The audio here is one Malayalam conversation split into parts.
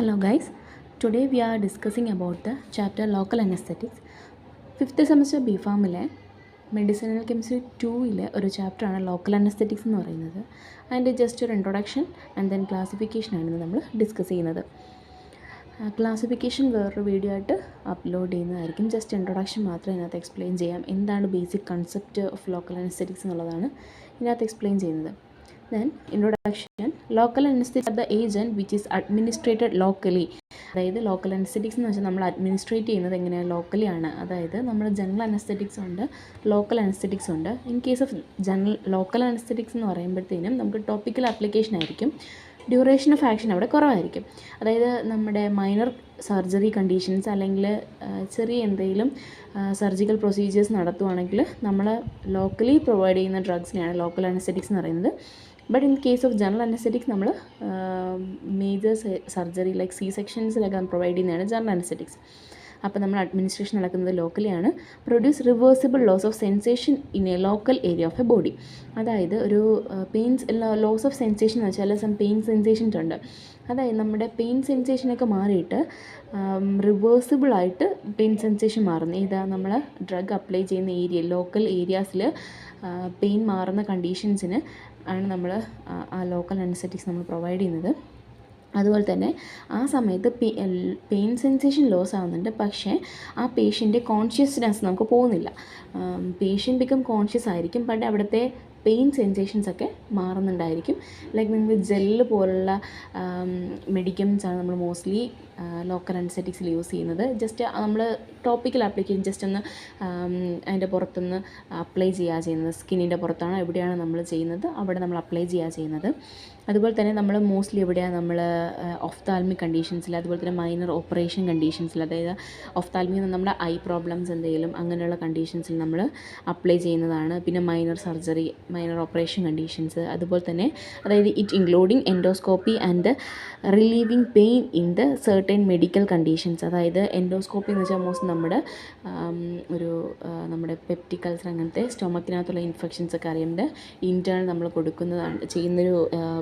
Hello guys, today we are discussing about the chapter local anesthetics. 5th semester B.Pharm-ലെ മെഡിസിനൽ കെമിസ്ട്രി 2-ലെ ഒരു ചാപ്റ്ററാണ് ലോക്കൽ അനസ്തെറ്റിക്സ് എന്ന് പറയുന്നത്. അതിൻ്റെ ജസ്റ്റ് ഒരു ഇൻട്രൊഡക്ഷൻ ആൻഡ് ദെൻ ക്ലാസിഫിക്കേഷനാണ് നമ്മൾ ഡിസ്കസ് ചെയ്യുന്നത്. ക്ലാസിഫിക്കേഷൻ വേറൊരു വീഡിയോ ആയിട്ട് അപ്ലോഡ് ചെയ്യുന്നതായിരിക്കും. ജസ്റ്റ് ഇൻട്രൊഡക്ഷൻ മാത്രമേ ഇതിനകത്ത് എക്സ്പ്ലെയിൻ ചെയ്യാം. എന്താണ് basic concept of local anaesthetics എന്നുള്ളതാണ് ഇതിനകത്ത് എക്സ്പ്ലെയിൻ ചെയ്യുന്നത്. Then introduction, local anesthetics are the agent which is administrated locally. അതായത് ലോക്കൽ അനസ്തെറ്റിക്സ് എന്ന് വെച്ചാൽ നമ്മൾ അഡ്മിനിസ്ട്രേറ്റ് ചെയ്യുന്നത് എങ്ങനെയാണ് ലോക്കലി ആണ്. അതായത് നമ്മൾ ജനറൽ അനസ്തെറ്റിക്സ് ഉണ്ട്, ലോക്കൽ അനസ്തെറ്റിക്സ് ഉണ്ട്. In case of local anaesthetics എന്ന് പറയുമ്പോഴത്തേനും നമുക്ക് ടോപ്പിക്കൽ ആപ്ലിക്കേഷൻ ആയിരിക്കും, ഡ്യൂറേഷൻ ഓഫ് ആക്ഷൻ അവിടെ കുറവായിരിക്കും. അതായത് നമ്മുടെ മൈനർ സർജറി കണ്ടീഷൻസ് അല്ലെങ്കിൽ ചെറിയ എന്തെങ്കിലും സർജിക്കൽ പ്രൊസീജിയേഴ്സ് നടത്തുവാണെങ്കിൽ നമ്മൾ ലോക്കലി പ്രൊവൈഡ് ചെയ്യുന്ന ഡ്രഗ്സിനെയാണ് ലോക്കൽ അനസ്തെറ്റിക്സ് എന്ന് പറയുന്നത്. But in case of general anaesthetics നമ്മൾ മേജർ സർജറി ലൈക്ക് സി സെക്ഷൻസിലൊക്കെ പ്രൊവൈഡ് ചെയ്യുന്നതാണ് ജനറൽ അനസ്തെറ്റിക്സ്. അപ്പോൾ നമ്മൾ അഡ്മിനിസ്ട്രേഷൻ നടക്കുന്നത് ലോക്കലിയാണ്. Produce reversible loss of sensation in a local area of a body. അതായത് ഒരു പെയിൻസ് ലോസ് ഓഫ് സെൻസേഷൻ എന്ന് വെച്ചാൽ സം പെയിൻ സെൻസേഷൻസ് ഉണ്ട്. അതായത് നമ്മുടെ പെയിൻ സെൻസേഷനൊക്കെ മാറിയിട്ട് റിവേഴ്സിബിളായിട്ട് പെയിൻ സെൻസേഷൻ മാറുന്നു. ഇതാ നമ്മൾ ഡ്രഗ് അപ്ലൈ ചെയ്യുന്ന ഏരിയ ലോക്കൽ ഏരിയാസിൽ പെയിൻ മാറുന്ന കണ്ടീഷൻസിന് ആണ് നമ്മൾ ആ ലോക്കൽ അനസ്തെറ്റിക്സ് നമ്മൾ പ്രൊവൈഡ് ചെയ്യുന്നത്. അതുപോലെ തന്നെ ആ സമയത്ത് പെയിൻ സെൻസേഷൻ ലോസ് ആവുന്നുണ്ട്, പക്ഷേ ആ പേഷ്യൻ്റെ കോൺഷ്യസ്നെസ് നമുക്ക് പോകുന്നില്ല. പേഷ്യൻ്റ് ബിക്കം കോൺഷ്യസ് ആയിരിക്കും, ബട്ട് അവിടുത്തെ പെയിൻ സെൻസേഷൻസൊക്കെ മാറുന്നുണ്ടായിരിക്കും. ലൈക്ക് നിങ്ങൾ ജെല്ല് പോലുള്ള മെഡിക്കംസാണ് നമ്മൾ മോസ്റ്റ്ലി ലോക്കൽ അനസ്തെറ്റിക്സിൽ യൂസ് ചെയ്യുന്നത്. ജസ്റ്റ് നമ്മൾ ടോപ്പിക്കൽ ആപ്ലിക്കേഷൻ ജസ്റ്റ് ഒന്ന് അതിൻ്റെ പുറത്തുനിന്ന് അപ്ലൈ ചെയ്യുന്നത്. സ്കിന്നിൻ്റെ പുറത്താണ് എവിടെയാണ് നമ്മൾ ചെയ്യുന്നത് അവിടെ നമ്മൾ അപ്ലൈ ചെയ്യുന്നത്. അതുപോലെ തന്നെ നമ്മൾ മോസ്റ്റ്ലി എവിടെയാണ് നമ്മൾ ഒഫ്താൽമിക് കണ്ടീഷൻസിൽ, അതുപോലെ തന്നെ മൈനർ ഓപ്പറേഷൻ കണ്ടീഷൻസിൽ, അതായത് ഒഫ്താൽമിക് നമ്മുടെ ഐ പ്രോബ്ലംസ് എന്തെങ്കിലും അങ്ങനെയുള്ള കണ്ടീഷൻസിൽ നമ്മൾ അപ്ലൈ ചെയ്യുന്നതാണ്. പിന്നെ minor surgery, minor operation conditions, അതുപോലെ തന്നെ അതായത് it including endoscopy and relieving pain in the certain medical conditions. അതായത് എൻഡോസ്കോപ്പി എന്ന് വെച്ചാൽ മോസ്റ്റ് നമ്മുടെ പെപ്റ്റിക് അൾസർ അങ്ങനത്തെ സ്റ്റൊമക്കിനകത്തുള്ള ഇൻഫെക്ഷൻസ് ഒക്കെ അറിയുന്നത് ഇൻറ്റേർണൽ നമ്മൾ ചെയ്യുന്നൊരു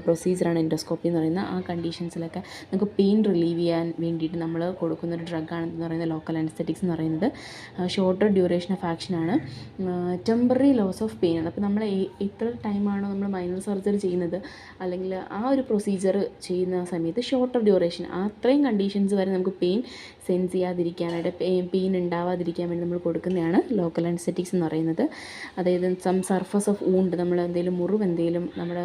പ്രൊസീജിയറാണ് എൻഡോസ്കോപ്പി എന്ന് പറയുന്നത്. ആ കണ്ടീഷൻസിലൊക്കെ നമുക്ക് പെയിൻ റിലീവ് ചെയ്യാൻ വേണ്ടിയിട്ട് നമ്മൾ കൊടുക്കുന്നൊരു ഡ്രഗാണെന്ന് പറയുന്നത് ലോക്കൽ അനസ്തെറ്റിക്സ് എന്ന് പറയുന്നത്. ഷോർട്ടർ ഡ്യൂറേഷൻ ഓഫ് ആക്ഷനാണ്, ടെമ്പററി ലോസ് ഓഫ് പെയിൻ ആണ്. അപ്പോൾ നമ്മൾ എത്ര ടൈമാണോ നമ്മൾ മൈനർ സർജറി ചെയ്യുന്നത് അല്ലെങ്കിൽ ആ ഒരു പ്രൊസീജിയർ ചെയ്യുന്ന സമയത്ത് ഷോർട്ടർ ഡ്യൂറേഷൻ, അത്രയും കണ്ടീഷൻസ് വരെ നമുക്ക് പെയിൻ സെൻസ് ചെയ്യാതിരിക്കാനായിട്ട്, പെയിൻ ഉണ്ടാവാതിരിക്കാൻ വേണ്ടി നമ്മൾ കൊടുക്കുന്നതാണ് ലോക്കൽ അനസ്തെറ്റിക്സ് എന്ന് പറയുന്നത്. അതായത് സം സർഫസ് ഓഫ് വൂണ്ട്, നമ്മൾ എന്തെങ്കിലും മുറിവ് എന്തെങ്കിലും നമ്മുടെ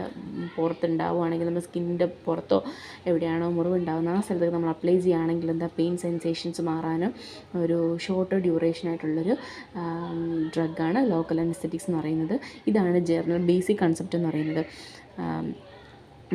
പുറത്തുണ്ടാവുകയാണെങ്കിൽ, നമ്മുടെ സ്കിന്നിൻ്റെ പുറത്തോ എവിടെയാണോ മുറിവ് ഉണ്ടാകുന്ന ആ സ്ഥലത്തേക്ക് നമ്മൾ അപ്ലൈ ചെയ്യുകയാണെങ്കിൽ എന്താ പെയിൻ സെൻസേഷൻസ് മാറാനും ഒരു ഷോർട്ടർ ഡ്യൂറേഷനായിട്ടുള്ളൊരു ഡ്രഗാണ് ലോക്കൽ അനസ്തെറ്റിക്സ് എന്ന് പറയുന്നത്. ഇതാണ് ജനറൽ ബേസിക് കൺസെപ്റ്റ് എന്ന് പറയുന്നത്.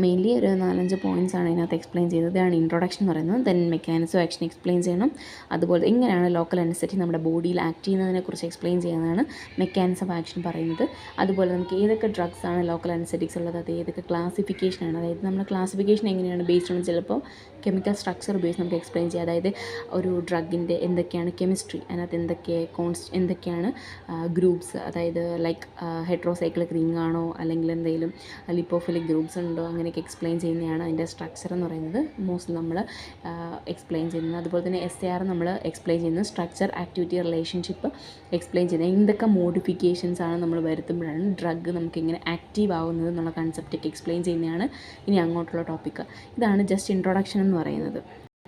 മെയിൻലി ഒരു 4-5 പോയിൻറ്റ്സാണ് ഇതിനകത്ത് എക്സ്പ്ലെയിൻ ചെയ്തത്. ഇതാണ് ഇൻട്രൊഡക്ഷൻ എന്ന് പറയുന്നത്. ദെൻ മെക്കാനിസം ആക്ഷൻ എക്സ്പ്ലെയിൻ ചെയ്യണം. അതുപോലെ എങ്ങനെയാണ് ലോക്കൽ അനസ്തെറ്റിക് നമ്മുടെ ബോഡിയിൽ ആക്ട് ചെയ്യുന്നതിനെക്കുറിച്ച് എക്സ്പ്ലെയിൻ ചെയ്യുന്നതാണ് മെക്കാനിസം ആക്ഷൻ പറയുന്നത്. അതുപോലെ നമുക്ക് ഏതൊക്കെ ഡ്രഗ്സ് ആണ് ലോക്കൽ അനസ്തെറ്റിക്സ് ഉള്ളത്, അത് ഏതൊക്കെ ക്ലാസിഫിക്കേഷനാണ്, അതായത് നമ്മൾ ക്ലാസിഫിക്കേഷൻ എങ്ങനെയാണ് ബേസ്ഡ് ഓൺ ചിലപ്പോൾ കെമിക്കൽ സ്ട്രക്ചർ ഉപയോഗിച്ച് നമുക്ക് എക്സ്പ്ലെയിൻ ചെയ്യാം. അതായത് ഒരു ഡ്രഗിൻ്റെ എന്തൊക്കെയാണ് കെമിസ്ട്രി, അതിനകത്ത് എന്തൊക്കെയാണ് ഗ്രൂപ്പ്സ്, അതായത് ലൈക്ക് ഹെട്രോസൈക്ലിക് റിംഗ് ആണോ അല്ലെങ്കിൽ എന്തെങ്കിലും ലിപ്പോഫിലിക് ഗ്രൂപ്പ്സ് ഉണ്ടോ, അങ്ങനെയൊക്കെ എക്സ്പ്ലെയിൻ ചെയ്യുന്നതാണ് അതിൻ്റെ സ്ട്രക്ചർ എന്ന് പറയുന്നത് മോസ്റ്റ്ലി നമ്മൾ എക്സ്പ്ലെയിൻ ചെയ്യുന്നത്. അതുപോലെ തന്നെ SAR നമ്മൾ എക്സ്പ്ലെയിൻ ചെയ്യുന്നത് സ്ട്രക്ചർ ആക്ടിവിറ്റി റിലേഷൻഷിപ്പ് എക്സ്പ്ലെയിൻ ചെയ്യുന്നത്. എന്തൊക്കെ മോഡിഫിക്കേഷൻസ് ആണ് നമ്മൾ വരുത്തുമ്പോഴാണ് ഡ്രഗ് നമുക്ക് ഇങ്ങനെ ആക്റ്റീവ് ആവുന്നത് എന്നുള്ള കൺസെപ്റ്റൊക്കെ എക്സ്പ്ലെയിൻ ചെയ്യുന്നതാണ് ഇനി അങ്ങോട്ടുള്ള ടോപ്പിക്ക്. ഇതാണ് ജസ്റ്റ് ഇൻട്രൊഡക്ഷൻ എന്ന് പറയുന്നത്.